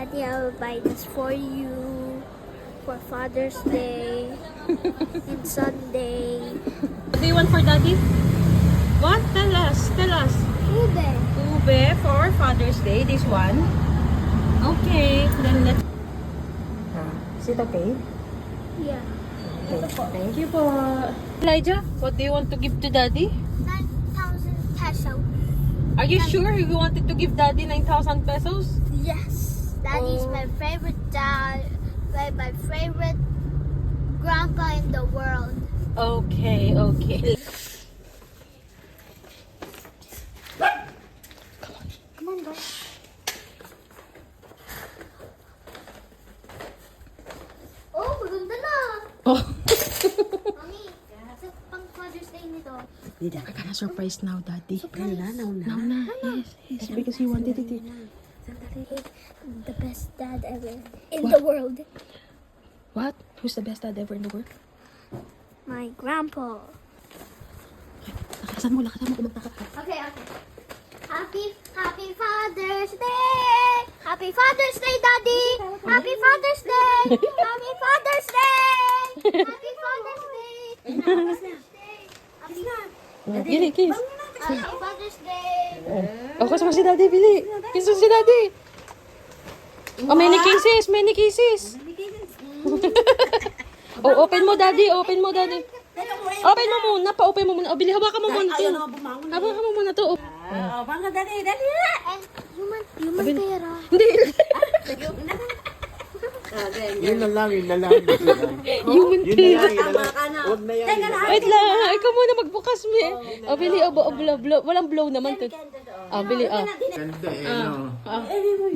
Daddy, I will buy this for you for Father's Day and Sunday. What do you want for Daddy? What? Tell us. Tell us. Ube. Ube for Father's Day. This one. Okay. Then let's... Is it okay? Yeah. Okay. Thank you po. Elijah, what do you want to give to Daddy? 9,000 pesos. Are you sure you wanted to give Daddy 9,000 pesos? Yes. Daddy's Oh. my favorite dad. My favorite grandpa in the world. Okay, okay. Come on, guys. Oh, maganda na. Oh. Mami, sa pang Father's Day nito. I'm gonna surprise now, Daddy. Now na. Yes, because you wanted it. The best dad ever in the world. What? Who's the best dad ever in the world? My grandpa. Lakasan mo kumanta ka. Okay. Happy Father's Day! Happy Father's Day, Daddy! Happy Father's Day! Happy Father's Day! Happy Father's Day! Happy Gili, kiss. Father's Day! Oh, kiss mo si Daddy, Bili. Kiss mo si Daddy. Oh, many kisses. Oh, open mo, Daddy. Open mo muna. Pa-open mo muna. Oh, Bili, hawakan mo muna to. Hawakan mo muna to. Oh. Dali. And human pera. Hindi. Yun na lang. Human Yun na pera. lang. Huwag na yan. Wait lang. Ikaw muna magbukas, me. Oh, Bili. Oh, blow. Walang blow naman to. Oh, Bili. Oh. Ganda no.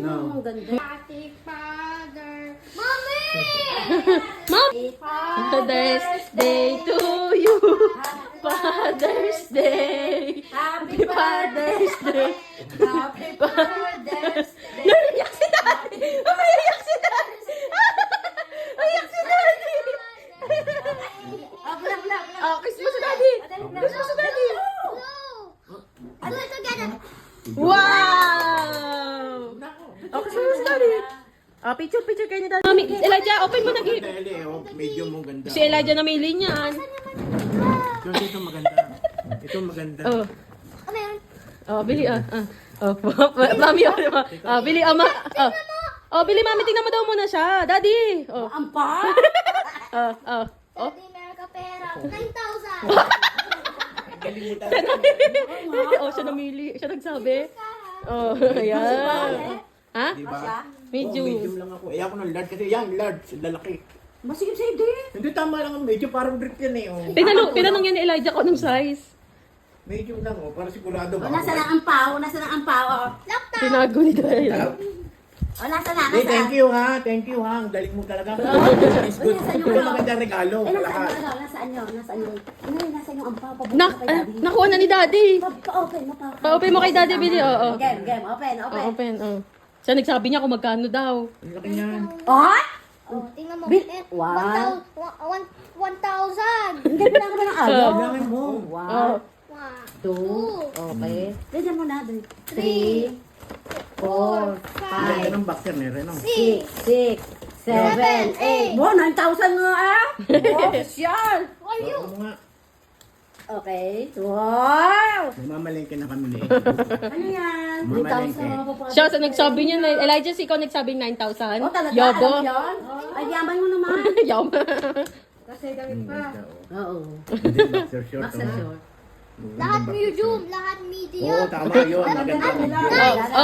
No. Happy Father. Mommy! Father's Day to you. Father's Day. Happy Father's Day. Happy Father's Day. Naiyak si Daddy. Umiiyak si Daddy. Umiiyak si Daddy. Oh, kiss mo si Daddy. Kiss mo si Daddy. No! Do it together. Wow! Oh, kiss mo si Daddy. Oh, picture kayo ni Daddy. Mami, Elijah, open mo na gift. Dali, medyo mo ganda. Si Elijah na may niyan. Ito maganda. Ito maganda. Oh. Ano yun? Oh, Bili, Oh, mami, Bili, Bili, mami, tingnan mo daw muna siya. Daddy. Oh. Ampa? Daddy, meron ka pera. 9,000. Oh, siya namili. Siya nagsabi. Oh, ayan. Ha? Diba? Medyo. Medium lang ako. Ako ng large kasi yan, large. Lalaki. Masigip sa'yo din. Hindi, tama lang ang medyo. Parang brick yan eh. Oh. Tinanong yan ni Elijah kung anong size. Medium lang oh. Para sigurado ba? Nasa na ang pao? Laptop. Tinago ni Daddy. Nasa na? Hey, thank you ha. Ang galing mo talaga. It's good. Ito ang magandang regalo. Lahat. Nasaan nyo? Nasaan yung ang pao? Nakuha na ni Daddy. Pa-open mo pa. Pa-open mo kay Daddy, Bili. Oo. Game. Open. Open. Siya nagsabi niya kung magkano daw. Ang laki niyan. Oh! Oh, tingnan mo. Wow. 1,000. Hindi pa ng ayaw. Ang dami mo. Wow. 1, 2. Okay. Diyan mo na. 3, 4, Ang ganda 5, ng boxer ni Reno. 6, 7, 8. Wow, 9,000 nga ah! Official! Oo nga. Okay. Wow! Mamalengke na kami ni Ano yan? Mamalengke. 9,000. Siya sa nagsabi niya na, Elijah, ikaw nagsabing 9,000. Oh, talaga? Yobo. Alam yun? Ay, yaman mo naman. Yaman. Kasi damit pa. Oo. Hindi, boxer short. Boxer oh. short. lahat medium, lahat medium. Oo, tama yun. Maganda. Maganda.